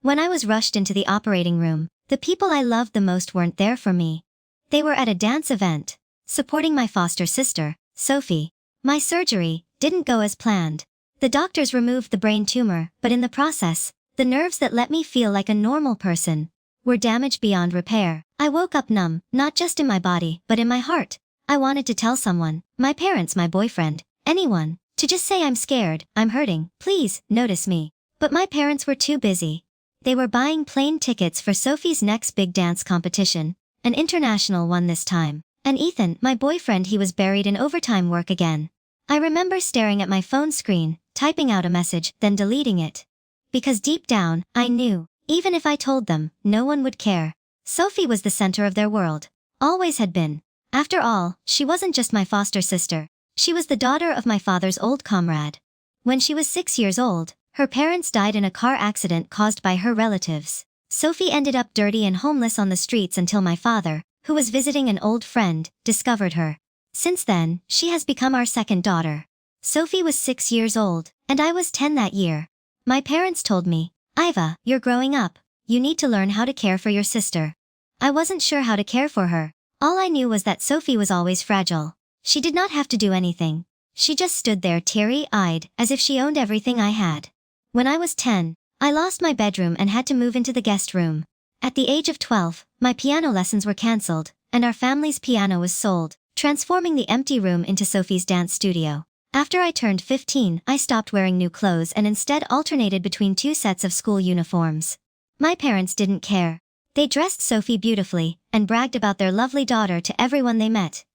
When I was rushed into the operating room, the people I loved the most weren't there for me. They were at a dance event, supporting my foster sister, Sophie. My surgery didn't go as planned. The doctors removed the brain tumor, but in the process, the nerves that let me feel like a normal person were damaged beyond repair. I woke up numb, not just in my body, but in my heart. I wanted to tell someone, my parents, my boyfriend, anyone, to just say I'm scared, I'm hurting, please, notice me. But my parents were too busy. They were buying plane tickets for Sophie's next big dance competition, an international one this time. And Ethan, my boyfriend, he was buried in overtime work again. I remember staring at my phone screen, typing out a message, then deleting it. Because deep down, I knew, even if I told them, no one would care. Sophie was the center of their world. Always had been. After all, she wasn't just my foster sister. She was the daughter of my father's old comrade. When she was 6 years old, her parents died in a car accident caused by her relatives. Sophie ended up dirty and homeless on the streets until my father, who was visiting an old friend, discovered her. Since then, she has become our second daughter. Sophie was 6 years old, and I was 10 that year. My parents told me, Iva, you're growing up. You need to learn how to care for your sister. I wasn't sure how to care for her. All I knew was that Sophie was always fragile. She did not have to do anything. She just stood there teary-eyed, as if she owned everything I had. When I was 10, I lost my bedroom and had to move into the guest room. At the age of 12, my piano lessons were cancelled, and our family's piano was sold, transforming the empty room into Sophie's dance studio. After I turned 15, I stopped wearing new clothes and instead alternated between 2 sets of school uniforms. My parents didn't care. They dressed Sophie beautifully and bragged about their lovely daughter to everyone they met.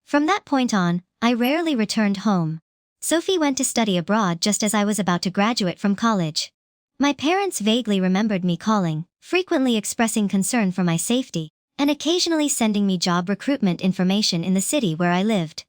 From that point on, I rarely returned home. Sophie went to study abroad just as I was about to graduate from college. My parents vaguely remembered me calling, frequently expressing concern for my safety, and occasionally sending me job recruitment information in the city where I lived.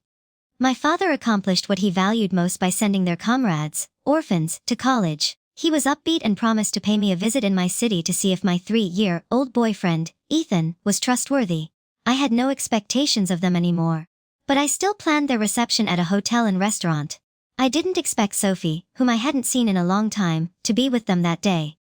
My father accomplished what he valued most by sending their comrades, orphans, to college. He was upbeat and promised to pay me a visit in my city to see if my 3-year-old boyfriend, Ethan, was trustworthy. I had no expectations of them anymore. But I still planned their reception at a hotel and restaurant. I didn't expect Sophie, whom I hadn't seen in a long time, to be with them that day.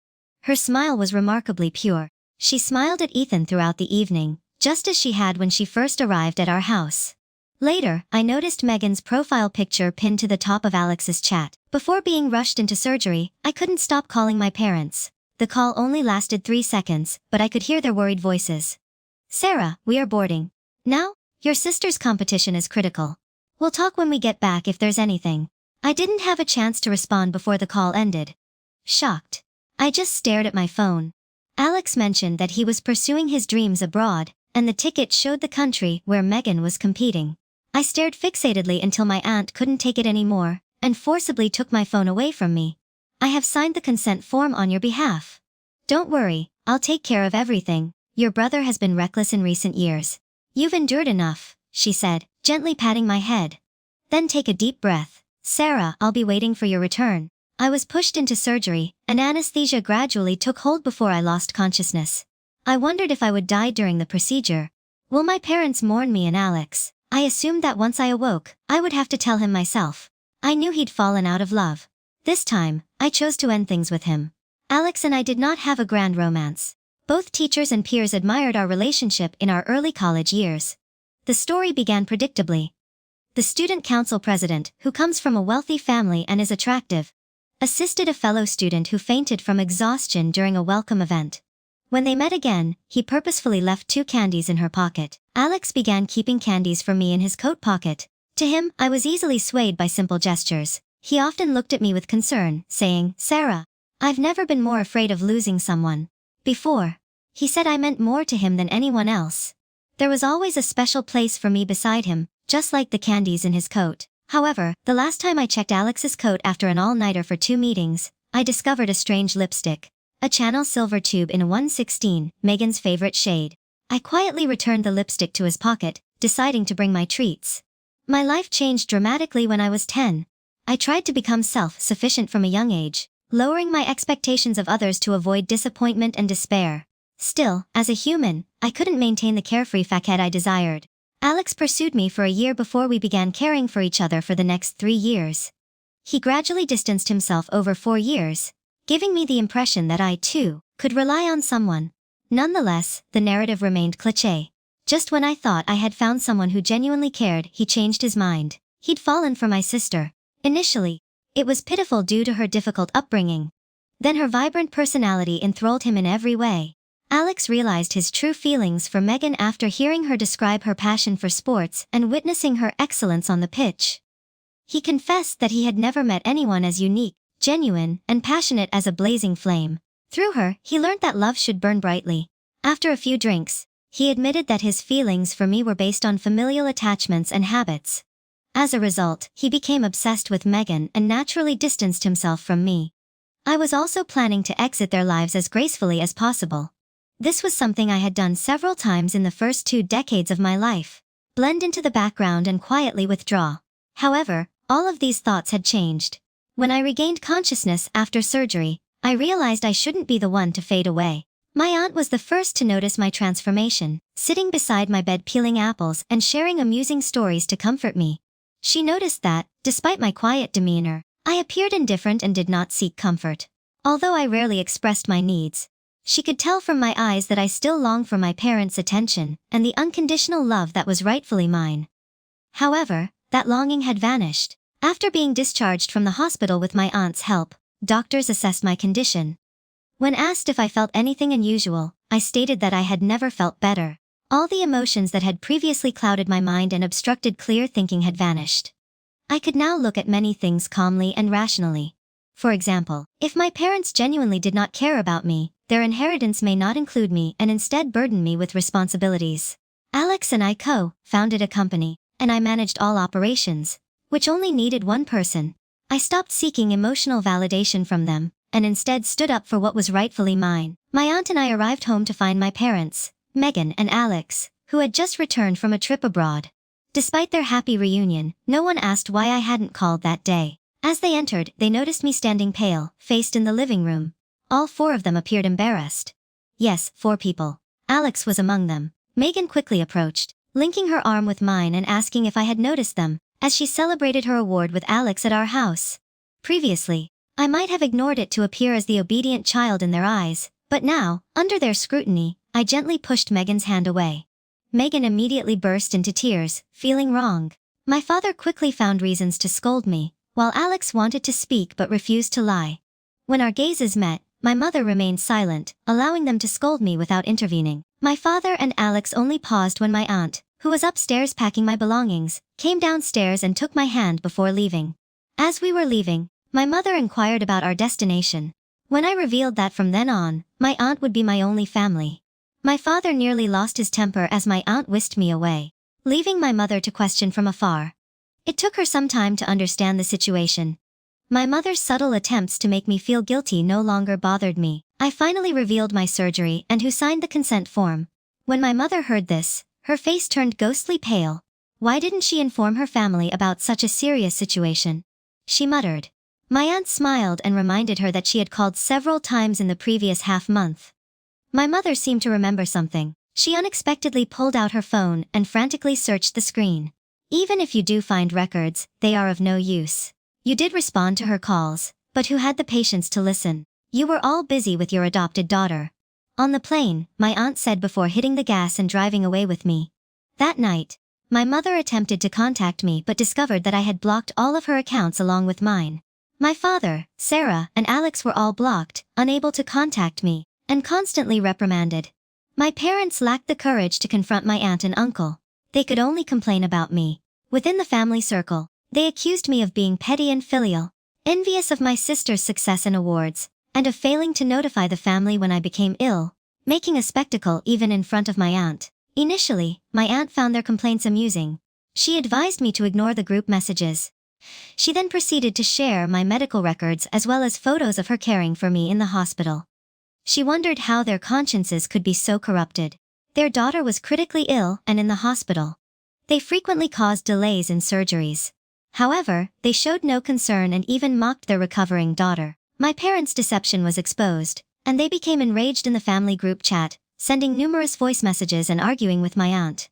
Her smile was remarkably pure. She smiled at Ethan throughout the evening, just as she had when she first arrived at our house. Later, I noticed Megan's profile picture pinned to the top of Alex's chat. Before being rushed into surgery, I couldn't stop calling my parents. The call only lasted 3 seconds, but I could hear their worried voices. Sarah, we are boarding. Now? Your sister's competition is critical. We'll talk when we get back if there's anything. I didn't have a chance to respond before the call ended. Shocked. I just stared at my phone. Alex mentioned that he was pursuing his dreams abroad, and the ticket showed the country where Megan was competing. I stared fixatedly until my aunt couldn't take it anymore, and forcibly took my phone away from me. I have signed the consent form on your behalf. Don't worry, I'll take care of everything. Your brother has been reckless in recent years. You've endured enough, she said, gently patting my head. Then take a deep breath. Sarah, I'll be waiting for your return. I was pushed into surgery, and anesthesia gradually took hold before I lost consciousness. I wondered if I would die during the procedure. Will my parents mourn me and Alex? I assumed that once I awoke, I would have to tell him myself. I knew he'd fallen out of love. This time, I chose to end things with him. Alex and I did not have a grand romance. Both teachers and peers admired our relationship in our early college years. The story began predictably. The student council president, who comes from a wealthy family and is attractive, assisted a fellow student who fainted from exhaustion during a welcome event. When they met again, he purposefully left 2 candies in her pocket. Alex began keeping candies for me in his coat pocket. To him, I was easily swayed by simple gestures. He often looked at me with concern, saying, Sarah, I've never been more afraid of losing someone. Before. He said I meant more to him than anyone else. There was always a special place for me beside him, just like the candies in his coat. However, the last time I checked Alex's coat after an all-nighter for 2 meetings, I discovered a strange lipstick. A Channel silver tube in 116, Megan's favorite shade. I quietly returned the lipstick to his pocket, deciding to bring my treats. My life changed dramatically when I was 10. I tried to become self-sufficient from a young age, lowering my expectations of others to avoid disappointment and despair. Still, as a human, I couldn't maintain the carefree facade I desired. Alex pursued me for a year before we began caring for each other for the next 3 years. He gradually distanced himself over 4 years, giving me the impression that I, too, could rely on someone. Nonetheless, the narrative remained cliché. Just when I thought I had found someone who genuinely cared, he changed his mind. He'd fallen for my sister. Initially, it was pitiful due to her difficult upbringing. Then her vibrant personality enthralled him in every way. Alex realized his true feelings for Megan after hearing her describe her passion for sports and witnessing her excellence on the pitch. He confessed that he had never met anyone as unique, genuine, and passionate as a blazing flame. Through her, he learned that love should burn brightly. After a few drinks, he admitted that his feelings for me were based on familial attachments and habits. As a result, he became obsessed with Megan and naturally distanced himself from me. I was also planning to exit their lives as gracefully as possible. This was something I had done several times in the first 2 decades of my life. Blend into the background and quietly withdraw. However, all of these thoughts had changed. When I regained consciousness after surgery, I realized I shouldn't be the one to fade away. My aunt was the first to notice my transformation, sitting beside my bed peeling apples and sharing amusing stories to comfort me. She noticed that, despite my quiet demeanor, I appeared indifferent and did not seek comfort. Although I rarely expressed my needs, she could tell from my eyes that I still longed for my parents' attention and the unconditional love that was rightfully mine. However, that longing had vanished. After being discharged from the hospital with my aunt's help, doctors assessed my condition. When asked if I felt anything unusual, I stated that I had never felt better. All the emotions that had previously clouded my mind and obstructed clear thinking had vanished. I could now look at many things calmly and rationally. For example, if my parents genuinely did not care about me, their inheritance may not include me and instead burden me with responsibilities. Alex and I co-founded a company, and I managed all operations, which only needed one person. I stopped seeking emotional validation from them, and instead stood up for what was rightfully mine. My aunt and I arrived home to find my parents, Megan and Alex, who had just returned from a trip abroad. Despite their happy reunion, no one asked why I hadn't called that day. As they entered, they noticed me standing pale-faced in the living room. All 4 of them appeared embarrassed. Yes, 4 people. Alex was among them. Megan quickly approached, linking her arm with mine and asking if I had noticed them, as she celebrated her award with Alex at our house. Previously, I might have ignored it to appear as the obedient child in their eyes, but now, under their scrutiny, I gently pushed Megan's hand away. Megan immediately burst into tears, feeling wronged. My father quickly found reasons to scold me, while Alex wanted to speak but refused to lie. When our gazes met, my mother remained silent, allowing them to scold me without intervening. My father and Alex only paused when my aunt, who was upstairs packing my belongings, came downstairs and took my hand before leaving. As we were leaving, my mother inquired about our destination. When I revealed that from then on, my aunt would be my only family. My father nearly lost his temper as my aunt whisked me away, leaving my mother to question from afar. It took her some time to understand the situation. My mother's subtle attempts to make me feel guilty no longer bothered me. I finally revealed my surgery and who signed the consent form. When my mother heard this, her face turned ghostly pale. Why didn't she inform her family about such a serious situation? She muttered. My aunt smiled and reminded her that she had called several times in the previous half-month. My mother seemed to remember something. She unexpectedly pulled out her phone and frantically searched the screen. Even if you do find records, they are of no use. You did respond to her calls, but who had the patience to listen? You were all busy with your adopted daughter. On the plane, my aunt said before hitting the gas and driving away with me. That night, my mother attempted to contact me but discovered that I had blocked all of her accounts along with mine. My father, Sarah, and Alex were all blocked, unable to contact me, and constantly reprimanded. My parents lacked the courage to confront my aunt and uncle. They could only complain about me. Within the family circle, they accused me of being petty and filial, envious of my sister's success and awards, and of failing to notify the family when I became ill, making a spectacle even in front of my aunt. Initially, my aunt found their complaints amusing. She advised me to ignore the group messages. She then proceeded to share my medical records as well as photos of her caring for me in the hospital. She wondered how their consciences could be so corrupted. Their daughter was critically ill and in the hospital. They frequently caused delays in surgeries. However, they showed no concern and even mocked their recovering daughter. My parents' deception was exposed, and they became enraged in the family group chat, sending numerous voice messages and arguing with my aunt.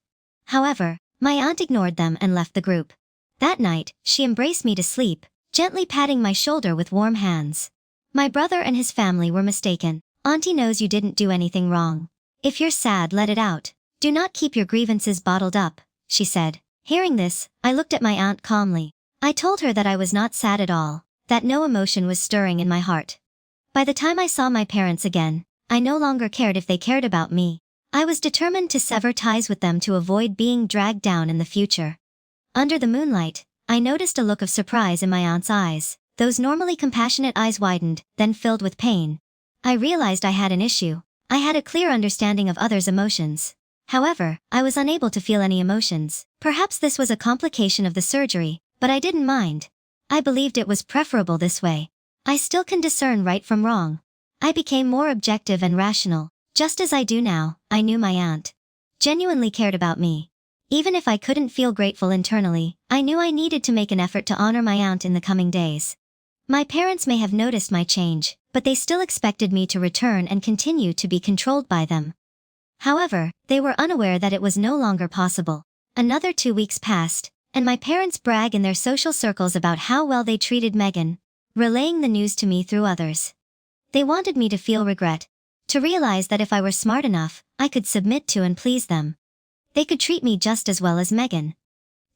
However, my aunt ignored them and left the group. That night, she embraced me to sleep, gently patting my shoulder with warm hands. My brother and his family were mistaken. Auntie knows you didn't do anything wrong. If you're sad, let it out. Do not keep your grievances bottled up, she said. Hearing this, I looked at my aunt calmly. I told her that I was not sad at all, that no emotion was stirring in my heart. By the time I saw my parents again, I no longer cared if they cared about me. I was determined to sever ties with them to avoid being dragged down in the future. Under the moonlight, I noticed a look of surprise in my aunt's eyes. Those normally compassionate eyes widened, then filled with pain. I realized I had an issue. I had a clear understanding of others' emotions. However, I was unable to feel any emotions. Perhaps this was a complication of the surgery, but I didn't mind. I believed it was preferable this way. I still can discern right from wrong. I became more objective and rational. Just as I do now, I knew my aunt genuinely cared about me. Even if I couldn't feel grateful internally, I knew I needed to make an effort to honor my aunt in the coming days. My parents may have noticed my change, but they still expected me to return and continue to be controlled by them. However, they were unaware that it was no longer possible. Another 2 weeks passed, and my parents brag in their social circles about how well they treated Megan, relaying the news to me through others. They wanted me to feel regret, to realize that if I were smart enough, I could submit to and please them. They could treat me just as well as Megan.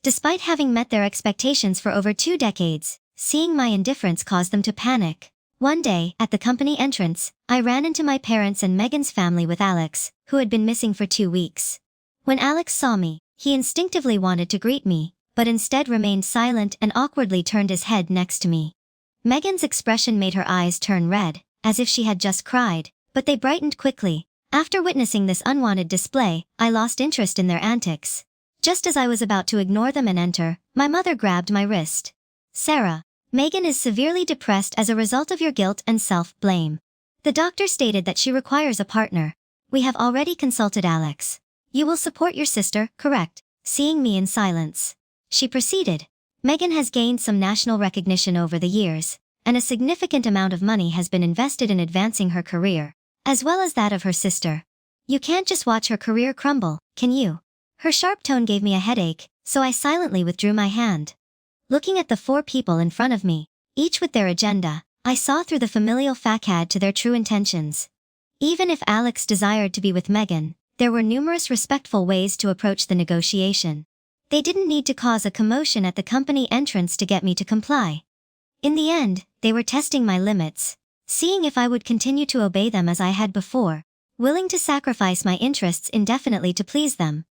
Despite having met their expectations for over 2 decades, seeing my indifference caused them to panic. One day, at the company entrance, I ran into my parents and Megan's family with Alex, who had been missing for 2 weeks. When Alex saw me, he instinctively wanted to greet me, but instead remained silent and awkwardly turned his head next to me. Megan's expression made her eyes turn red, as if she had just cried, but they brightened quickly. After witnessing this unwanted display, I lost interest in their antics. Just as I was about to ignore them and enter, my mother grabbed my wrist. Sarah, Megan is severely depressed as a result of your guilt and self-blame. The doctor stated that she requires a partner. We have already consulted Alex. You will support your sister, correct? Seeing me in silence, she proceeded. Megan has gained some national recognition over the years, and a significant amount of money has been invested in advancing her career, as well as that of her sister. You can't just watch her career crumble, can you? Her sharp tone gave me a headache, so I silently withdrew my hand. Looking at the 4 people in front of me, each with their agenda, I saw through the familial facade to their true intentions. Even if Alex desired to be with Megan, there were numerous respectful ways to approach the negotiation. They didn't need to cause a commotion at the company entrance to get me to comply. In the end, they were testing my limits, seeing if I would continue to obey them as I had before, willing to sacrifice my interests indefinitely to please them.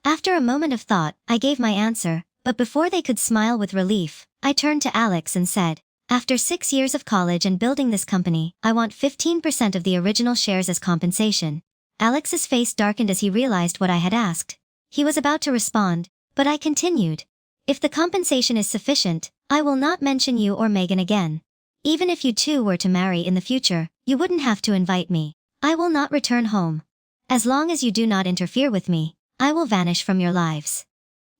After a moment of thought, I gave my answer, but before they could smile with relief, I turned to Alex and said, after 6 years of college and building this company, I want 15% of the original shares as compensation. Alex's face darkened as he realized what I had asked. He was about to respond, but I continued. If the compensation is sufficient, I will not mention you or Megan again. Even if you two were to marry in the future, you wouldn't have to invite me. I will not return home. As long as you do not interfere with me, I will vanish from your lives.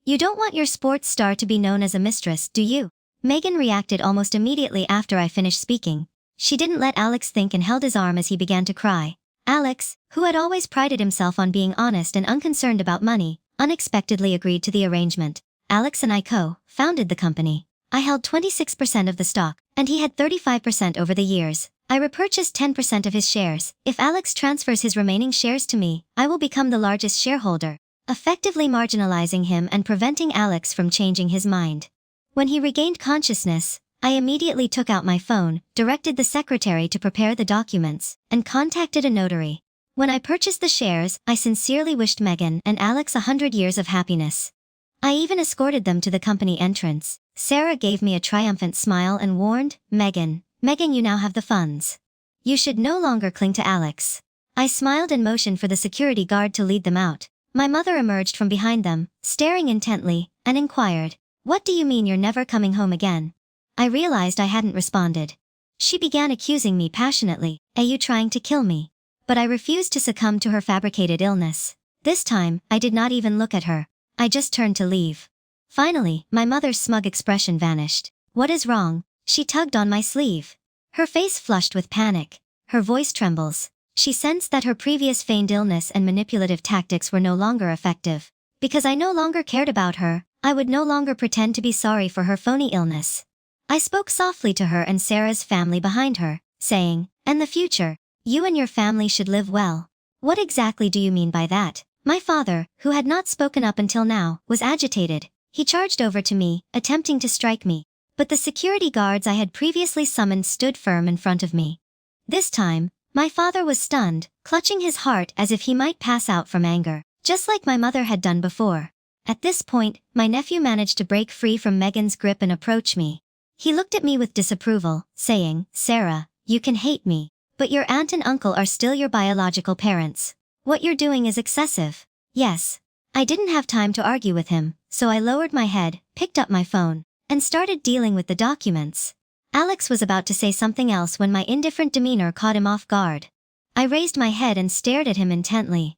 You don't want your sports star to be known as a mistress, do you? Megan reacted almost immediately after I finished speaking. She didn't let Alex think and held his arm as he began to cry. Alex, who had always prided himself on being honest and unconcerned about money, unexpectedly agreed to the arrangement. Alex and I co-founded the company. I held 26% of the stock, and he had 35% over the years. I repurchased 10% of his shares. If Alex transfers his remaining shares to me, I will become the largest shareholder, effectively marginalizing him and preventing Alex from changing his mind. When he regained consciousness, I immediately took out my phone, directed the secretary to prepare the documents, and contacted a notary. When I purchased the shares, I sincerely wished Megan and Alex 100 years of happiness. I even escorted them to the company entrance. Sarah gave me a triumphant smile and warned, Megan, you now have the funds. You should no longer cling to Alex. I smiled and motioned for the security guard to lead them out. My mother emerged from behind them, staring intently, and inquired, what do you mean you're never coming home again? I realized I hadn't responded. She began accusing me passionately, are you trying to kill me? But I refused to succumb to her fabricated illness. This time, I did not even look at her. I just turned to leave. Finally, my mother's smug expression vanished. What is wrong? She tugged on my sleeve. Her face flushed with panic. Her voice trembles. She sensed that her previous feigned illness and manipulative tactics were no longer effective. Because I no longer cared about her, I would no longer pretend to be sorry for her phony illness. I spoke softly to her and Sarah's family behind her, saying, "And the future. You and your family should live well. What exactly do you mean by that? My father, who had not spoken up until now, was agitated. He charged over to me, attempting to strike me. But the security guards I had previously summoned stood firm in front of me. This time, my father was stunned, clutching his heart as if he might pass out from anger, just like my mother had done before. At this point, my nephew managed to break free from Megan's grip and approach me. He looked at me with disapproval, saying, "Sarah, you can hate me, but your aunt and uncle are still your biological parents. What you're doing is excessive." Yes. I didn't have time to argue with him, so I lowered my head, picked up my phone, and started dealing with the documents. Alex was about to say something else when my indifferent demeanor caught him off guard. I raised my head and stared at him intently.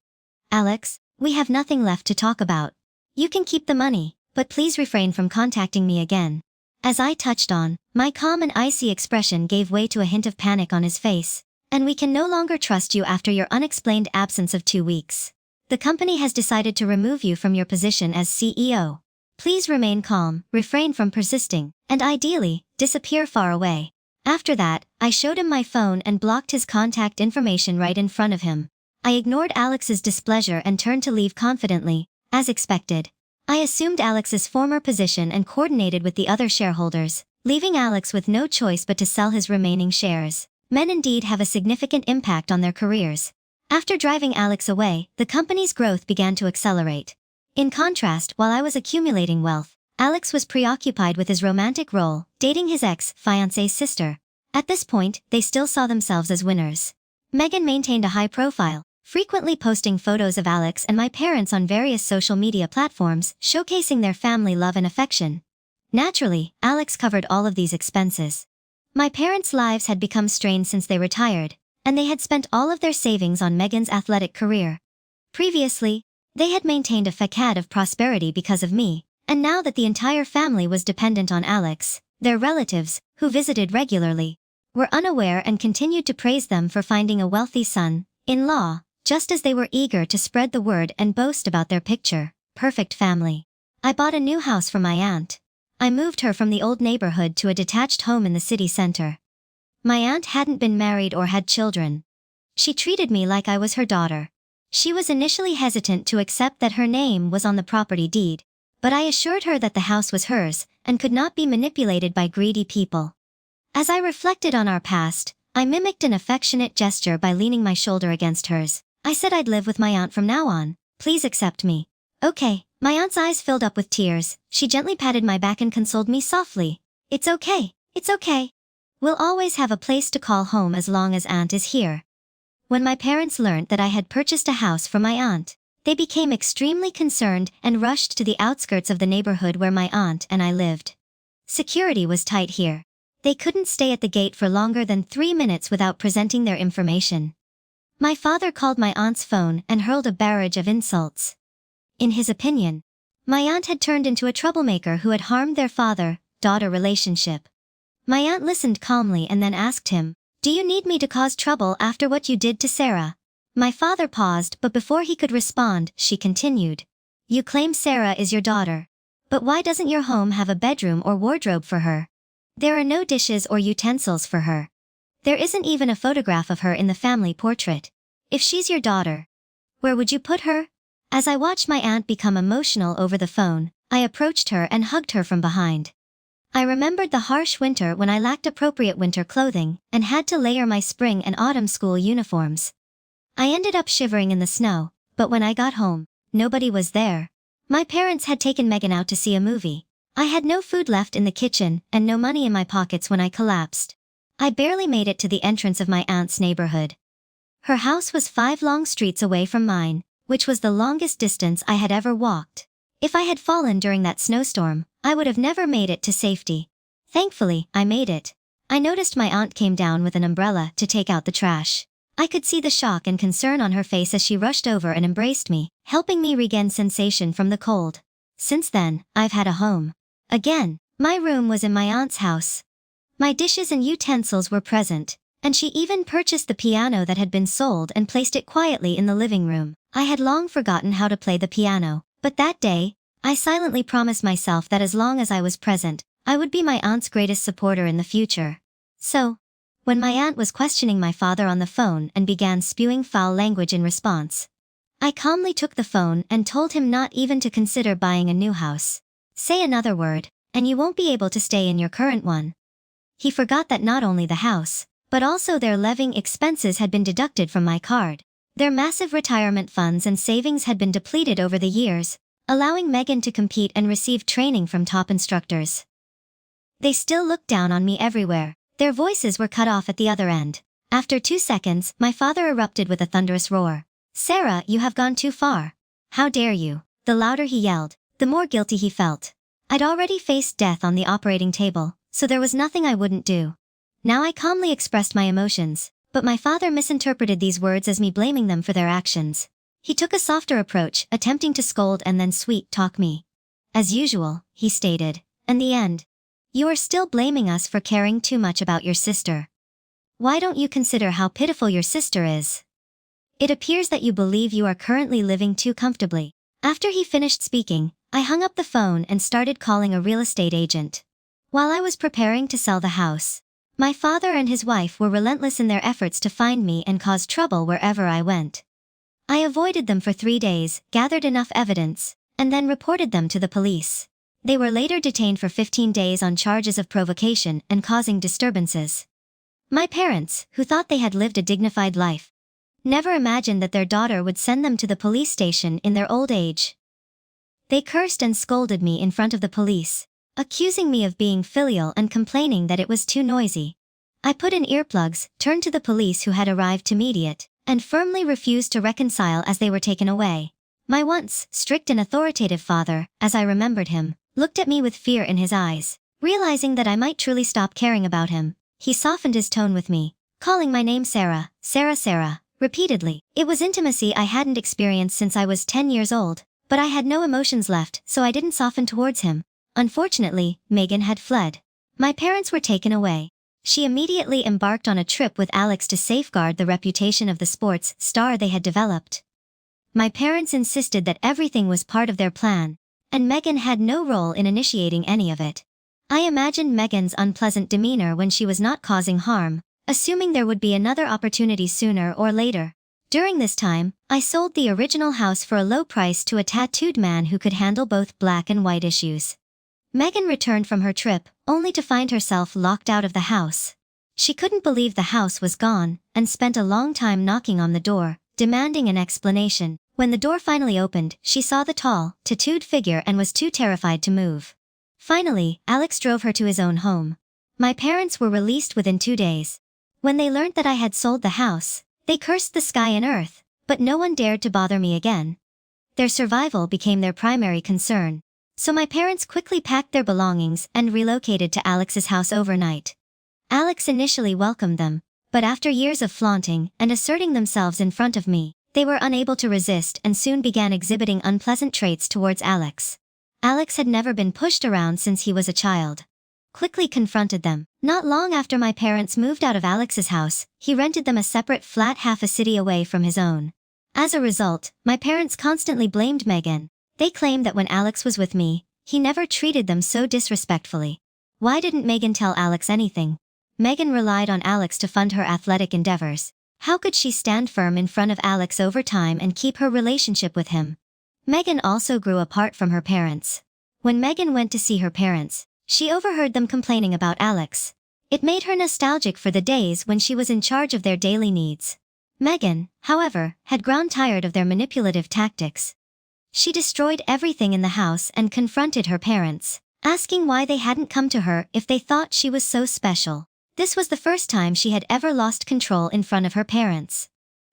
"Alex, we have nothing left to talk about. You can keep the money, but please refrain from contacting me again." As I touched on, my calm and icy expression gave way to a hint of panic on his face. "And we can no longer trust you after your unexplained absence of 2 weeks. The company has decided to remove you from your position as CEO. Please remain calm, refrain from persisting, and ideally, disappear far away." After that, I showed him my phone and blocked his contact information right in front of him. I ignored Alex's displeasure and turned to leave confidently, as expected. I assumed Alex's former position and coordinated with the other shareholders, leaving Alex with no choice but to sell his remaining shares. Men indeed have a significant impact on their careers. After driving Alex away, the company's growth began to accelerate. In contrast, while I was accumulating wealth, Alex was preoccupied with his romantic role, dating his ex-fiancée's sister. At this point, they still saw themselves as winners. Megan maintained a high profile, frequently posting photos of Alex and my parents on various social media platforms, showcasing their family love and affection. Naturally, Alex covered all of these expenses. My parents' lives had become strained since they retired, and they had spent all of their savings on Megan's athletic career. Previously, they had maintained a facade of prosperity because of me, and now that the entire family was dependent on Alex, their relatives, who visited regularly, were unaware and continued to praise them for finding a wealthy son-in-law, just as they were eager to spread the word and boast about their picture-perfect family. I bought a new house for my aunt. I moved her from the old neighborhood to a detached home in the city center. My aunt hadn't been married or had children. She treated me like I was her daughter. She was initially hesitant to accept that her name was on the property deed, but I assured her that the house was hers and could not be manipulated by greedy people. As I reflected on our past, I mimicked an affectionate gesture by leaning my shoulder against hers. I said I'd live with my aunt from now on. Please accept me. Okay. My aunt's eyes filled up with tears. She gently patted my back and consoled me softly. It's okay. It's okay. We'll always have a place to call home as long as aunt is here. When my parents learned that I had purchased a house for my aunt, they became extremely concerned and rushed to the outskirts of the neighborhood where my aunt and I lived. Security was tight here. They couldn't stay at the gate for longer than 3 minutes without presenting their information. My father called my aunt's phone and hurled a barrage of insults. In his opinion, my aunt had turned into a troublemaker who had harmed their father-daughter relationship. My aunt listened calmly and then asked him, "Do you need me to cause trouble after what you did to Sarah?" My father paused, but before he could respond, she continued. "You claim Sarah is your daughter. But why doesn't your home have a bedroom or wardrobe for her? There are no dishes or utensils for her. There isn't even a photograph of her in the family portrait. If she's your daughter, where would you put her?" As I watched my aunt become emotional over the phone, I approached her and hugged her from behind. I remembered the harsh winter when I lacked appropriate winter clothing and had to layer my spring and autumn school uniforms. I ended up shivering in the snow, but when I got home, nobody was there. My parents had taken Megan out to see a movie. I had no food left in the kitchen and no money in my pockets when I collapsed. I barely made it to the entrance of my aunt's neighborhood. Her house was 5 long streets away from mine, which was the longest distance I had ever walked. If I had fallen during that snowstorm, I would have never made it to safety. Thankfully, I made it. I noticed my aunt came down with an umbrella to take out the trash. I could see the shock and concern on her face as she rushed over and embraced me, helping me regain sensation from the cold. Since then, I've had a home. Again, my room was in my aunt's house. My dishes and utensils were present, and she even purchased the piano that had been sold and placed it quietly in the living room. I had long forgotten how to play the piano, but that day, I silently promised myself that as long as I was present, I would be my aunt's greatest supporter in the future. So, when my aunt was questioning my father on the phone and began spewing foul language in response. I calmly took the phone and told him not even to consider buying a new house. Say another word, and you won't be able to stay in your current one. He forgot that not only the house, but also their living expenses had been deducted from my card. Their massive retirement funds and savings had been depleted over the years, allowing Megan to compete and receive training from top instructors. They still looked down on me everywhere. Their voices were cut off at the other end. After 2 seconds, my father erupted with a thunderous roar. "Sarah, you have gone too far. How dare you?" The louder he yelled, the more guilty he felt. I'd already faced death on the operating table, so there was nothing I wouldn't do. Now I calmly expressed my emotions, but my father misinterpreted these words as me blaming them for their actions. He took a softer approach, attempting to scold and then sweet-talk me. "As usual," he stated, "in the end, you are still blaming us for caring too much about your sister. Why don't you consider how pitiful your sister is? It appears that you believe you are currently living too comfortably." After he finished speaking, I hung up the phone and started calling a real estate agent. While I was preparing to sell the house, my father and his wife were relentless in their efforts to find me and cause trouble wherever I went. I avoided them for 3 days, gathered enough evidence, and then reported them to the police. They were later detained for 15 days on charges of provocation and causing disturbances. My parents, who thought they had lived a dignified life, never imagined that their daughter would send them to the police station in their old age. They cursed and scolded me in front of the police, accusing me of being filial and complaining that it was too noisy. I put in earplugs, turned to the police who had arrived to mediate, and firmly refused to reconcile as they were taken away. My once strict and authoritative father, as I remembered him, looked at me with fear in his eyes. Realizing that I might truly stop caring about him, he softened his tone with me, calling my name Sarah, Sarah, Sarah, repeatedly. It was intimacy I hadn't experienced since I was 10 years old, but I had no emotions left, so I didn't soften towards him. Unfortunately, Megan had fled. My parents were taken away. She immediately embarked on a trip with Alex to safeguard the reputation of the sports star they had developed. My parents insisted that everything was part of their plan, and Megan had no role in initiating any of it. I imagined Megan's unpleasant demeanor when she was not causing harm, assuming there would be another opportunity sooner or later. During this time, I sold the original house for a low price to a tattooed man who could handle both black and white issues. Megan returned from her trip, only to find herself locked out of the house. She couldn't believe the house was gone, and spent a long time knocking on the door, demanding an explanation. When the door finally opened, she saw the tall, tattooed figure and was too terrified to move. Finally, Alex drove her to his own home. My parents were released within 2 days. When they learned that I had sold the house, they cursed the sky and earth, but no one dared to bother me again. Their survival became their primary concern. So my parents quickly packed their belongings and relocated to Alex's house overnight. Alex initially welcomed them, but after years of flaunting and asserting themselves in front of me, they were unable to resist and soon began exhibiting unpleasant traits towards Alex. Alex had never been pushed around since he was a child. Quickly confronted them. Not long after my parents moved out of Alex's house, he rented them a separate flat half a city away from his own. As a result, my parents constantly blamed Megan. They claimed that when Alex was with me, he never treated them so disrespectfully. Why didn't Megan tell Alex anything? Megan relied on Alex to fund her athletic endeavors. How could she stand firm in front of Alex over time and keep her relationship with him? Megan also grew apart from her parents. When Megan went to see her parents, she overheard them complaining about Alex. It made her nostalgic for the days when she was in charge of their daily needs. Megan, however, had grown tired of their manipulative tactics. She destroyed everything in the house and confronted her parents, asking why they hadn't come to her if they thought she was so special. This was the first time she had ever lost control in front of her parents.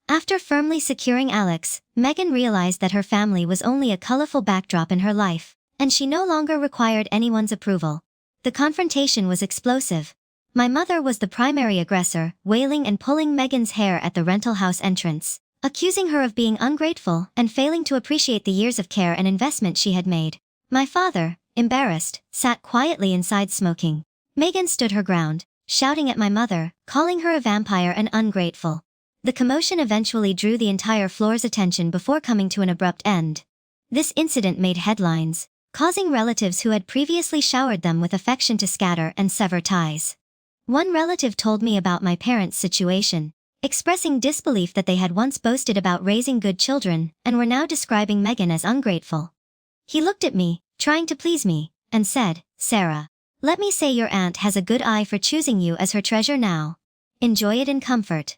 After firmly securing Alex, Megan realized that her family was only a colorful backdrop in her life, and she no longer required anyone's approval. The confrontation was explosive. My mother was the primary aggressor, wailing and pulling Megan's hair at the rental house entrance, accusing her of being ungrateful and failing to appreciate the years of care and investment she had made. My father, embarrassed, sat quietly inside smoking. Megan stood her ground, shouting at my mother, calling her a vampire and ungrateful. The commotion eventually drew the entire floor's attention before coming to an abrupt end. This incident made headlines, causing relatives who had previously showered them with affection to scatter and sever ties. One relative told me about my parents' situation, expressing disbelief that they had once boasted about raising good children and were now describing Megan as ungrateful. He looked at me, trying to please me, and said, "Sarah, let me say your aunt has a good eye for choosing you as her treasure now. Enjoy it in comfort."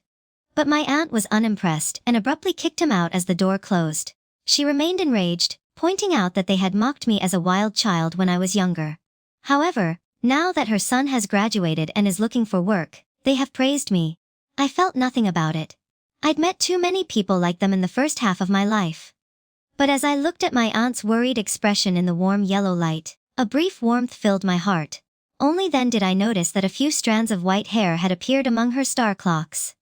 But my aunt was unimpressed and abruptly kicked him out as the door closed. She remained enraged, pointing out that they had mocked me as a wild child when I was younger. However, now that her son has graduated and is looking for work, they have praised me. I felt nothing about it. I'd met too many people like them in the first half of my life. But as I looked at my aunt's worried expression in the warm yellow light, a brief warmth filled my heart. Only then did I notice that a few strands of white hair had appeared among her star clocks.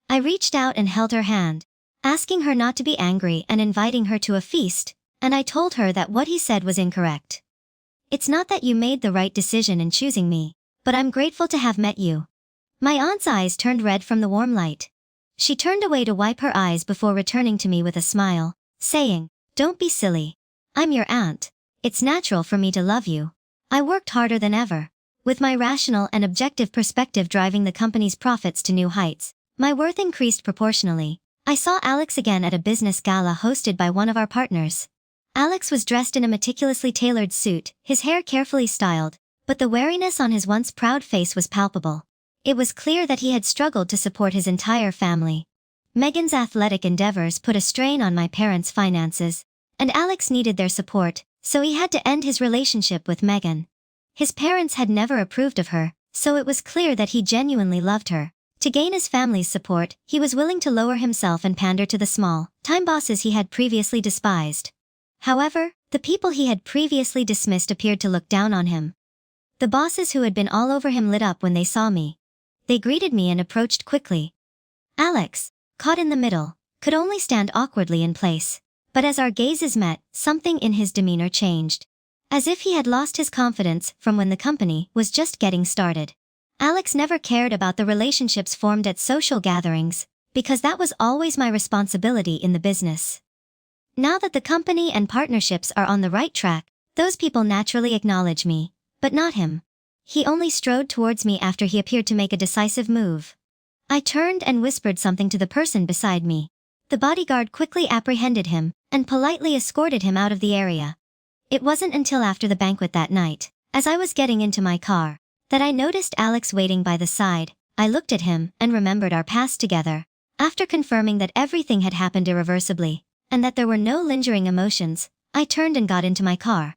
I reached out and held her hand, asking her not to be angry and inviting her to a feast, and I told her that what he said was incorrect. "It's not that you made the right decision in choosing me, but I'm grateful to have met you." My aunt's eyes turned red from the warm light. She turned away to wipe her eyes before returning to me with a smile, saying, "Don't be silly. I'm your aunt. It's natural for me to love you. I worked harder than ever, with my rational and objective perspective driving the company's profits to new heights. My worth increased proportionally." I saw Alex again at a business gala hosted by one of our partners. Alex was dressed in a meticulously tailored suit, his hair carefully styled, but the wariness on his once proud face was palpable. It was clear that he had struggled to support his entire family. Megan's athletic endeavors put a strain on my parents' finances, and Alex needed their support, so he had to end his relationship with Megan. His parents had never approved of her, so it was clear that he genuinely loved her. To gain his family's support, he was willing to lower himself and pander to the small-time bosses he had previously despised. However, the people he had previously dismissed appeared to look down on him. The bosses who had been all over him lit up when they saw me. They greeted me and approached quickly. Alex, caught in the middle, could only stand awkwardly in place. But as our gazes met, something in his demeanor changed. As if he had lost his confidence from when the company was just getting started. Alex never cared about the relationships formed at social gatherings, because that was always my responsibility in the business. Now that the company and partnerships are on the right track, those people naturally acknowledge me, but not him. He only strode towards me after he appeared to make a decisive move. I turned and whispered something to the person beside me. The bodyguard quickly apprehended him, and politely escorted him out of the area. It wasn't until after the banquet that night, as I was getting into my car, that I noticed Alex waiting by the side. I looked at him and remembered our past together. After confirming that everything had happened irreversibly, and that there were no lingering emotions, I turned and got into my car.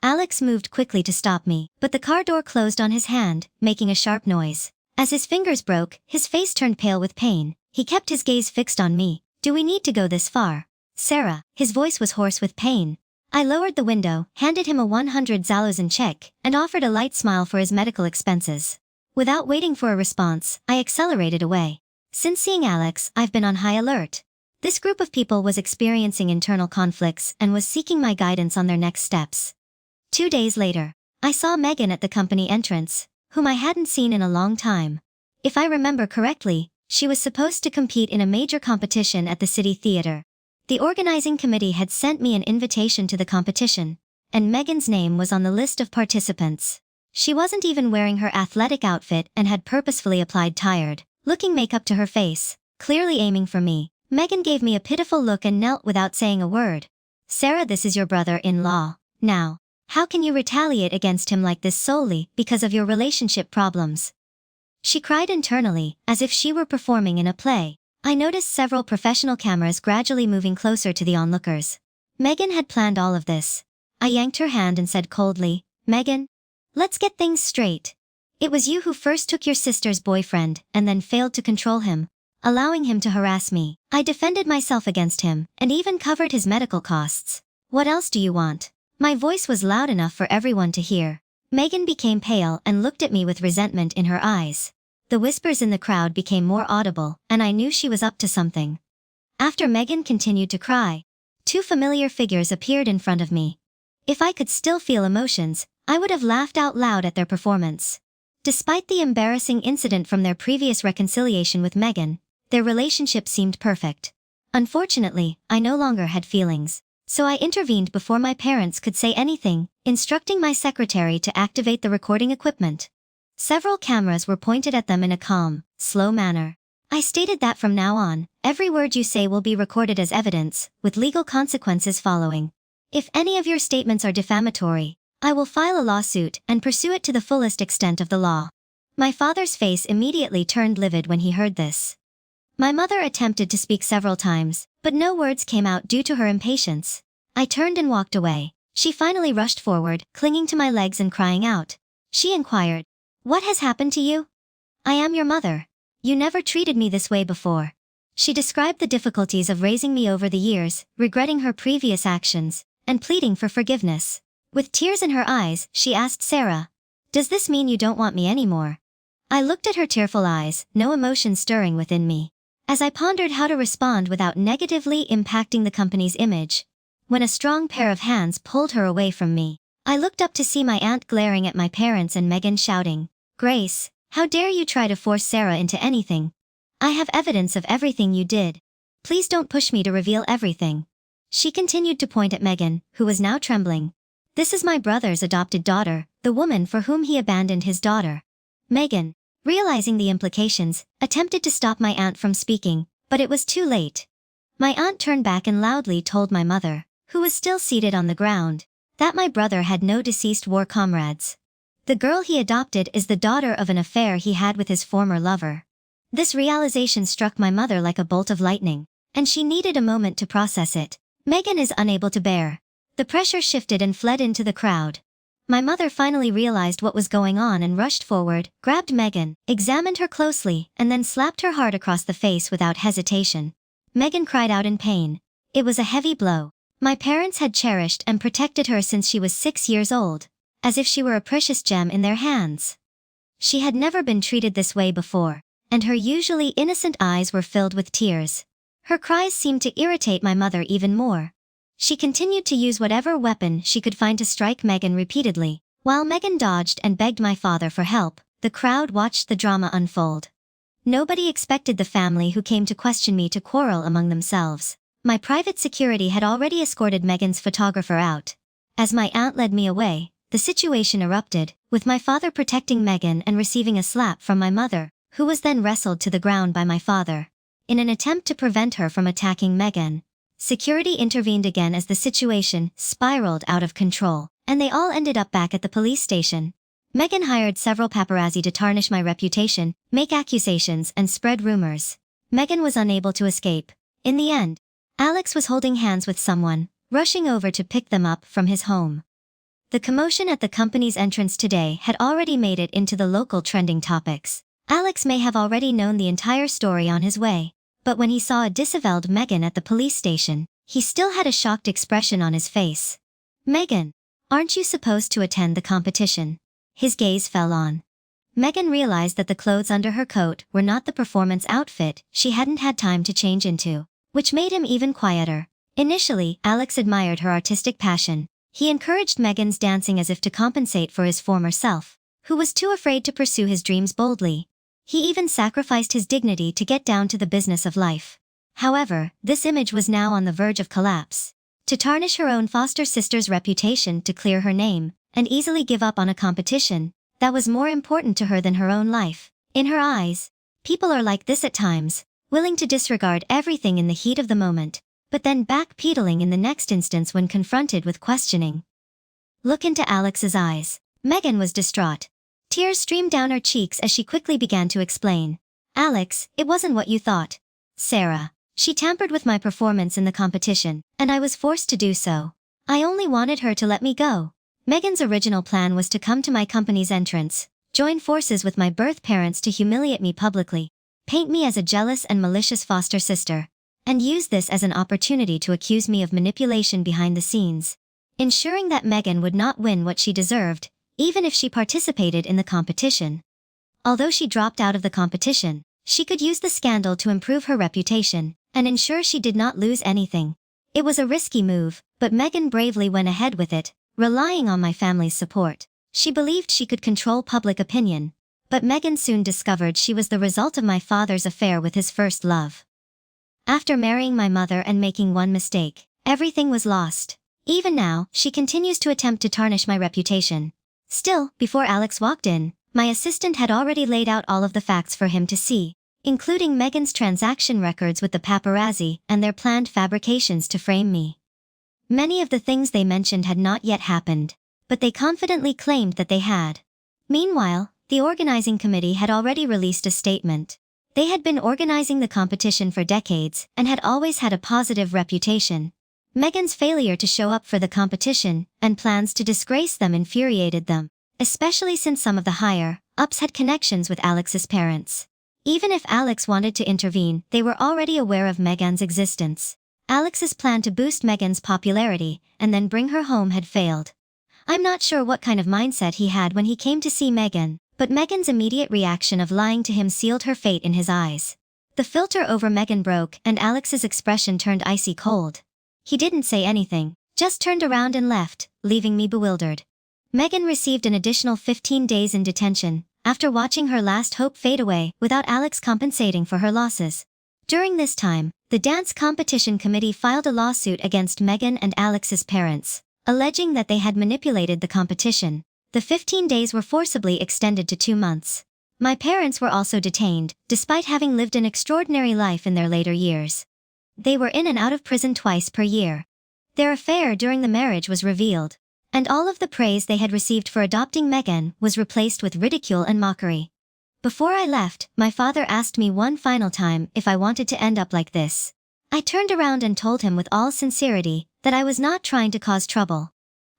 Alex moved quickly to stop me, but the car door closed on his hand, making a sharp noise. As his fingers broke, his face turned pale with pain. He kept his gaze fixed on me. "Do we need to go this far?" "Sarah," his voice was hoarse with pain. I lowered the window, handed him a 100 zalozin check, and offered a light smile for his medical expenses. Without waiting for a response, I accelerated away. Since seeing Alex, I've been on high alert. This group of people was experiencing internal conflicts and was seeking my guidance on their next steps. 2 days later, I saw Megan at the company entrance, whom I hadn't seen in a long time. If I remember correctly, she was supposed to compete in a major competition at the city theater. The organizing committee had sent me an invitation to the competition, and Megan's name was on the list of participants. She wasn't even wearing her athletic outfit and had purposefully applied tired-looking makeup to her face, clearly aiming for me. Megan gave me a pitiful look and knelt without saying a word. "Sarah, this is your brother-in-law. Now, how can you retaliate against him like this solely because of your relationship problems?" She cried internally, as if she were performing in a play. I noticed several professional cameras gradually moving closer to the onlookers. Megan had planned all of this. I yanked her hand and said coldly, "Megan, let's get things straight. It was you who first took your sister's boyfriend and then failed to control him, allowing him to harass me. I defended myself against him and even covered his medical costs. What else do you want?" My voice was loud enough for everyone to hear. Megan became pale and looked at me with resentment in her eyes. The whispers in the crowd became more audible, and I knew she was up to something. After Megan continued to cry, 2 familiar figures appeared in front of me. If I could still feel emotions, I would have laughed out loud at their performance. Despite the embarrassing incident from their previous reconciliation with Megan, their relationship seemed perfect. Unfortunately, I no longer had feelings, so I intervened before my parents could say anything, instructing my secretary to activate the recording equipment. Several cameras were pointed at them in a calm, slow manner. I stated that from now on, every word you say will be recorded as evidence, with legal consequences following. If any of your statements are defamatory, I will file a lawsuit and pursue it to the fullest extent of the law. My father's face immediately turned livid when he heard this. My mother attempted to speak several times, but no words came out due to her impatience. I turned and walked away. She finally rushed forward, clinging to my legs and crying out. She inquired, "What has happened to you? I am your mother. You never treated me this way before." She described the difficulties of raising me over the years, regretting her previous actions, and pleading for forgiveness. With tears in her eyes, she asked Sarah, "Does this mean you don't want me anymore?" I looked at her tearful eyes, no emotion stirring within me. As I pondered how to respond without negatively impacting the company's image, when a strong pair of hands pulled her away from me, I looked up to see my aunt glaring at my parents and Megan shouting, "Grace, how dare you try to force Sarah into anything? I have evidence of everything you did. Please don't push me to reveal everything." She continued to point at Megan, who was now trembling. "This is my brother's adopted daughter, the woman for whom he abandoned his daughter." Megan, realizing the implications, attempted to stop my aunt from speaking, but it was too late. My aunt turned back and loudly told my mother, who was still seated on the ground, that my brother had no deceased war comrades. The girl he adopted is the daughter of an affair he had with his former lover. This realization struck my mother like a bolt of lightning, and she needed a moment to process it. Megan is unable to bear. The pressure shifted and fled into the crowd. My mother finally realized what was going on and rushed forward, grabbed Megan, examined her closely, and then slapped her hard across the face without hesitation. Megan cried out in pain. It was a heavy blow. My parents had cherished and protected her since she was 6 years old, as if she were a precious gem in their hands. She had never been treated this way before, and her usually innocent eyes were filled with tears. Her cries seemed to irritate my mother even more. She continued to use whatever weapon she could find to strike Megan repeatedly. While Megan dodged and begged my father for help, the crowd watched the drama unfold. Nobody expected the family who came to question me to quarrel among themselves. My private security had already escorted Megan's photographer out. As my aunt led me away, the situation erupted, with my father protecting Megan and receiving a slap from my mother, who was then wrestled to the ground by my father. In an attempt to prevent her from attacking Megan, security intervened again as the situation spiraled out of control, and they all ended up back at the police station. Megan hired several paparazzi to tarnish my reputation, make accusations, and spread rumors. Megan was unable to escape. In the end, Alex was holding hands with someone, rushing over to pick them up from his home. The commotion at the company's entrance today had already made it into the local trending topics. Alex may have already known the entire story on his way, but when he saw a disavowed Megan at the police station, he still had a shocked expression on his face. "Megan, aren't you supposed to attend the competition?" His gaze fell on. Megan realized that the clothes under her coat were not the performance outfit she hadn't had time to change into, which made him even quieter. Initially, Alex admired her artistic passion. He encouraged Megan's dancing as if to compensate for his former self, who was too afraid to pursue his dreams boldly. He even sacrificed his dignity to get down to the business of life. However, this image was now on the verge of collapse. To tarnish her own foster sister's reputation, to clear her name, and easily give up on a competition, that was more important to her than her own life. In her eyes, people are like this at times, willing to disregard everything in the heat of the moment, but then backpedaling in the next instance when confronted with questioning. Look into Alex's eyes. Megan was distraught. Tears streamed down her cheeks as she quickly began to explain. "Alex, it wasn't what you thought. Sarah. She tampered with my performance in the competition, and I was forced to do so. I only wanted her to let me go." Megan's original plan was to come to my company's entrance, join forces with my birth parents to humiliate me publicly, paint me as a jealous and malicious foster sister, and use this as an opportunity to accuse me of manipulation behind the scenes, ensuring that Megan would not win what she deserved, even if she participated in the competition. Although she dropped out of the competition, she could use the scandal to improve her reputation and ensure she did not lose anything. It was a risky move, but Megan bravely went ahead with it, relying on my family's support. She believed she could control public opinion, but Megan soon discovered she was the result of my father's affair with his first love. After marrying my mother and making one mistake, everything was lost. Even now, she continues to attempt to tarnish my reputation. Still, before Alex walked in, My assistant had already laid out all of the facts for him to see, including Megan's transaction records with the paparazzi and their planned fabrications to frame me. Many of the things they mentioned had not yet happened, but they confidently claimed that they had. Meanwhile, the organizing committee had already released a statement. They had been organizing the competition for decades and had always had a positive reputation. Megan's failure to show up for the competition and plans to disgrace them infuriated them, especially since some of the higher-ups had connections with Alex's parents. Even if Alex wanted to intervene, they were already aware of Megan's existence. Alex's plan to boost Megan's popularity and then bring her home had failed. I'm not sure what kind of mindset he had when he came to see Megan, but Megan's immediate reaction of lying to him sealed her fate in his eyes. The filter over Megan broke and Alex's expression turned icy cold. He didn't say anything, just turned around and left, leaving me bewildered. Megan received an additional 15 days in detention, after watching her last hope fade away without Alex compensating for her losses. During this time, the dance competition committee filed a lawsuit against Megan and Alex's parents, alleging that they had manipulated the competition. The 15 days were forcibly extended to 2 months. My parents were also detained, despite having lived an extraordinary life in their later years. They were in and out of prison twice per year. Their affair during the marriage was revealed, and all of the praise they had received for adopting Megan was replaced with ridicule and mockery. Before I left, my father asked me one final time if I wanted to end up like this. I turned around and told him with all sincerity that I was not trying to cause trouble.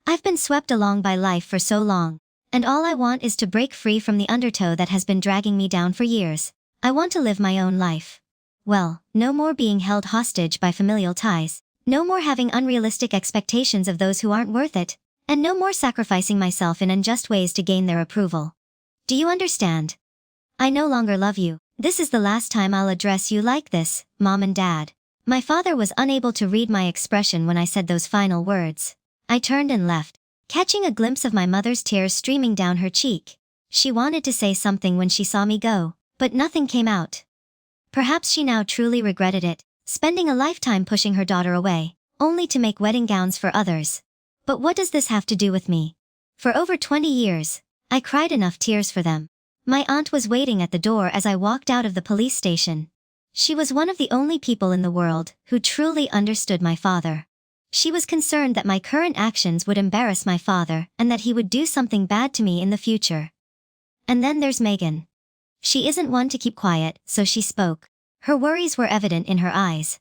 I've been swept along by life for so long, and all I want is to break free from the undertow that has been dragging me down for years. I want to live my own life. Well, no more being held hostage by familial ties, no more having unrealistic expectations of those who aren't worth it, and no more sacrificing myself in unjust ways to gain their approval. Do you understand? I no longer love you. This is the last time I'll address you like this, Mom and Dad. My father was unable to read my expression when I said those final words. I turned and left, catching a glimpse of my mother's tears streaming down her cheek. She wanted to say something when she saw me go, but nothing came out. Perhaps she now truly regretted it, spending a lifetime pushing her daughter away, only to make wedding gowns for others. But what does this have to do with me? For over 20 years, I cried enough tears for them. My aunt was waiting at the door as I walked out of the police station. She was one of the only people in the world who truly understood my father. She was concerned that my current actions would embarrass my father and that he would do something bad to me in the future. And then there's Megan. She isn't one to keep quiet, so she spoke. Her worries were evident in her eyes.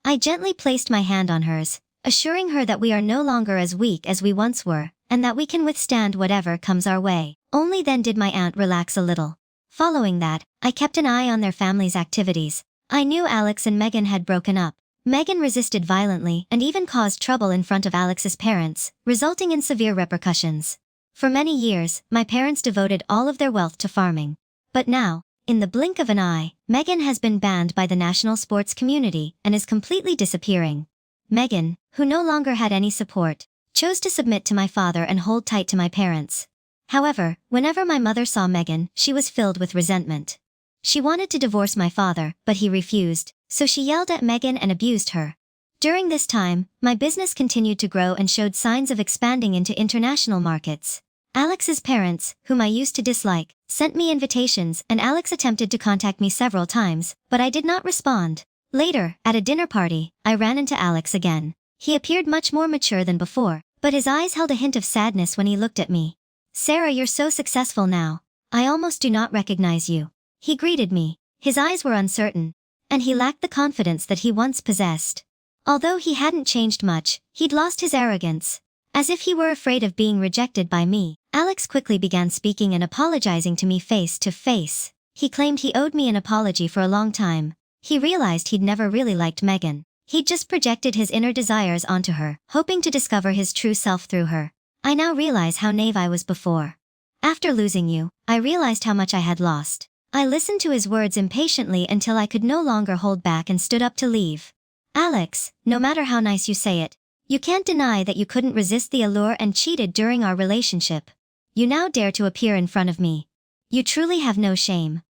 I gently placed my hand on hers, assuring her that we are no longer as weak as we once were, and that we can withstand whatever comes our way. Only then did my aunt relax a little. Following that, I kept an eye on their family's activities. I knew Alex and Megan had broken up. Megan resisted violently and even caused trouble in front of Alex's parents, resulting in severe repercussions. For many years, my parents devoted all of their wealth to farming. But now, in the blink of an eye, Megan has been banned by the national sports community and is completely disappearing. Megan, who no longer had any support, chose to submit to my father and hold tight to my parents. However, whenever my mother saw Megan, she was filled with resentment. She wanted to divorce my father, but he refused, so she yelled at Megan and abused her. During this time, my business continued to grow and showed signs of expanding into international markets. Alex's parents, whom I used to dislike, sent me invitations and Alex attempted to contact me several times, but I did not respond. Later, at a dinner party, I ran into Alex again. He appeared much more mature than before, but his eyes held a hint of sadness when he looked at me. "Sarah, you're so successful now. I almost do not recognize you." He greeted me. His eyes were uncertain, and he lacked the confidence that he once possessed. Although he hadn't changed much, he'd lost his arrogance. As if he were afraid of being rejected by me, Alex quickly began speaking and apologizing to me face to face. He claimed he owed me an apology for a long time. He realized he'd never really liked Megan. He'd just projected his inner desires onto her, hoping to discover his true self through her. I now realize how naive I was before. After losing you, I realized how much I had lost. I listened to his words impatiently until I could no longer hold back and stood up to leave. "Alex, no matter how nice you say it, you can't deny that you couldn't resist the allure and cheated during our relationship. You now dare to appear in front of me. You truly have no shame."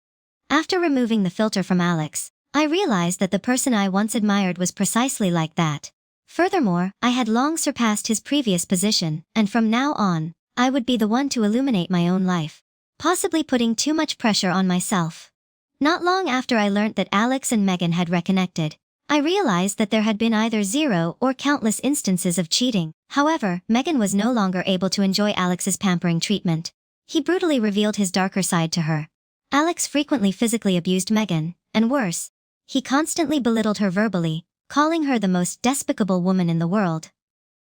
After removing the filter from Alex, I realized that the person I once admired was precisely like that. Furthermore, I had long surpassed his previous position, and from now on, I would be the one to illuminate my own life. possibly putting too much pressure on myself. Not long after I learnt that Alex and Megan had reconnected, I realized that there had been either zero or countless instances of cheating. However, Megan was no longer able to enjoy Alex's pampering treatment. He brutally revealed his darker side to her. Alex frequently physically abused Megan, and worse, he constantly belittled her verbally, calling her the most despicable woman in the world.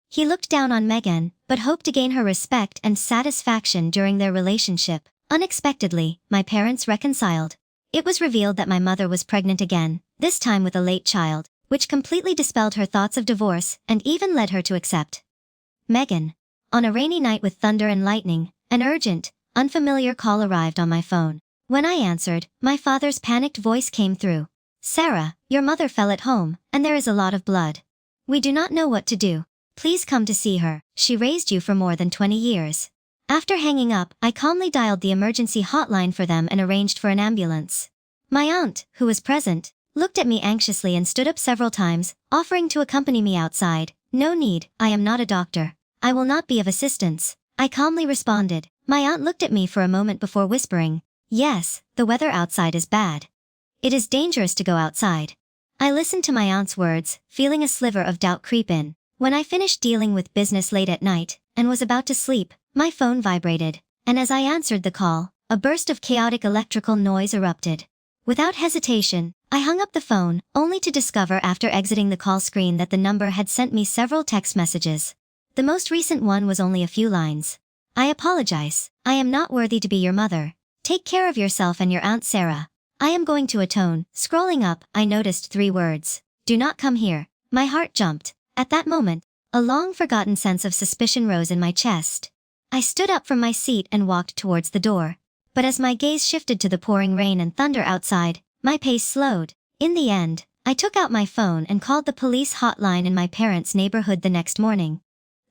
He looked down on Megan, but hoped to gain her respect and satisfaction during their relationship. Unexpectedly, my parents reconciled. It was revealed that my mother was pregnant again, this time with a late child, which completely dispelled her thoughts of divorce and even led her to accept Megan. On a rainy night with thunder and lightning, an urgent, unfamiliar call arrived on my phone. When I answered, my father's panicked voice came through. "Sarah, your mother fell at home, and there is a lot of blood. We do not know what to do. Please come to see her. She raised you for more than 20 years. After hanging up, I calmly dialed the emergency hotline for them and arranged for an ambulance. My aunt, who was present, looked at me anxiously and stood up several times, offering to accompany me outside. "No need, I am not a doctor. I will not be of assistance," I calmly responded. My aunt looked at me for a moment before whispering, "Yes, the weather outside is bad. It is dangerous to go outside." I listened to my aunt's words, feeling a sliver of doubt creep in. When I finished dealing with business late at night, and was about to sleep, my phone vibrated, and as I answered the call, a burst of chaotic electrical noise erupted. Without hesitation, I hung up the phone, only to discover after exiting the call screen that the number had sent me several text messages. The most recent one was only a few lines. "I apologize. I am not worthy to be your mother. Take care of yourself and your Aunt Sarah. I am going to atone." Scrolling up, I noticed 3 words. "Do not come here." My heart jumped. At that moment, a long-forgotten sense of suspicion rose in my chest. I stood up from my seat and walked towards the door. But as my gaze shifted to the pouring rain and thunder outside, my pace slowed. In the end, I took out my phone and called the police hotline in my parents' neighborhood the next morning.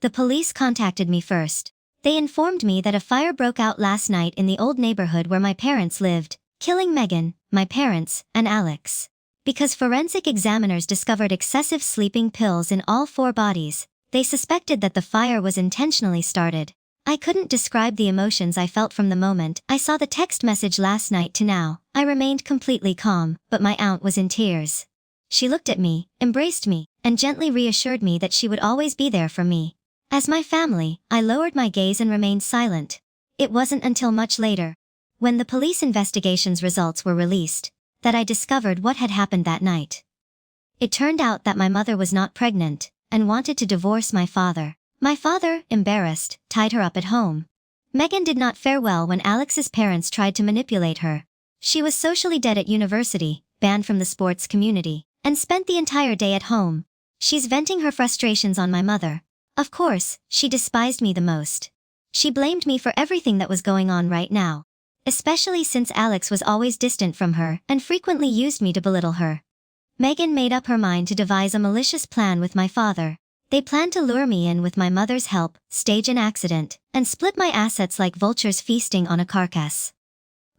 The police contacted me first. They informed me that a fire broke out last night in the old neighborhood where my parents lived, killing Megan, my parents, and Alex. Because forensic examiners discovered excessive sleeping pills in all 4 bodies, they suspected that the fire was intentionally started. I couldn't describe the emotions I felt from the moment I saw the text message last night to now. I remained completely calm, but my aunt was in tears. She looked at me, embraced me, and gently reassured me that she would always be there for me. As my family, I lowered my gaze and remained silent. It wasn't until much later, when the police investigation's results were released, that I discovered what had happened that night. It turned out that my mother was not pregnant, and wanted to divorce my father. My father, embarrassed, tied her up at home. Megan did not fare well when Alex's parents tried to manipulate her. She was socially dead at university, banned from the sports community, and spent the entire day at home. She's venting her frustrations on my mother. Of course, she despised me the most. She blamed me for everything that was going on right now, especially since Alex was always distant from her and frequently used me to belittle her. Megan made up her mind to devise a malicious plan with my father. They planned to lure me in with my mother's help, stage an accident, and split my assets like vultures feasting on a carcass.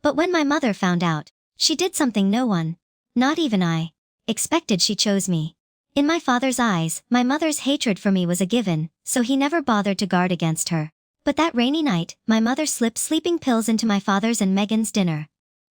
But when my mother found out, she did something no one, not even I, expected. She chose me. In my father's eyes, my mother's hatred for me was a given, so he never bothered to guard against her. But that rainy night, my mother slipped sleeping pills into my father's and Megan's dinner.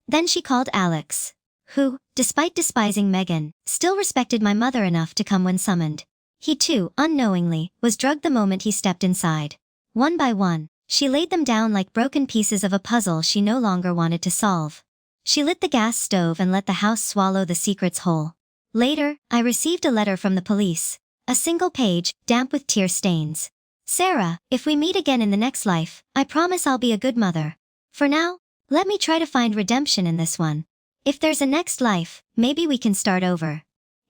Then she called Alex, who, despite despising Megan, still respected my mother enough to come when summoned. He too, unknowingly, was drugged the moment he stepped inside. One by one, she laid them down like broken pieces of a puzzle she no longer wanted to solve. She lit the gas stove and let the house swallow the secrets whole. Later, I received a letter from the police. A single page, damp with tear stains. "Sarah, if we meet again in the next life, I promise I'll be a good mother. For now, let me try to find redemption in this one. If there's a next life, maybe we can start over."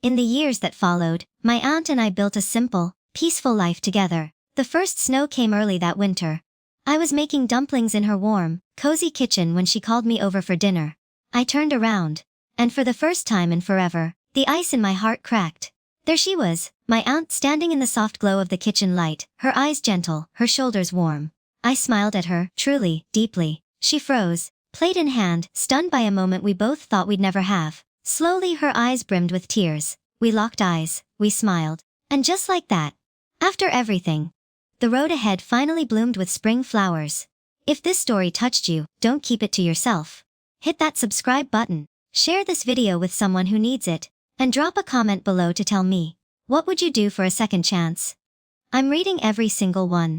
In the years that followed, my aunt and I built a simple, peaceful life together. The first snow came early that winter. I was making dumplings in her warm, cozy kitchen when she called me over for dinner. I turned around, and for the first time in forever, the ice in my heart cracked. There she was, my aunt standing in the soft glow of the kitchen light, her eyes gentle, her shoulders warm. I smiled at her, truly, deeply. She froze, plate in hand, stunned by a moment we both thought we'd never have. Slowly her eyes brimmed with tears. We locked eyes, we smiled. And just like that, after everything, the road ahead finally bloomed with spring flowers. If this story touched you, don't keep it to yourself. Hit that subscribe button, share this video with someone who needs it, and drop a comment below to tell me, what would you do for a second chance? I'm reading every single one.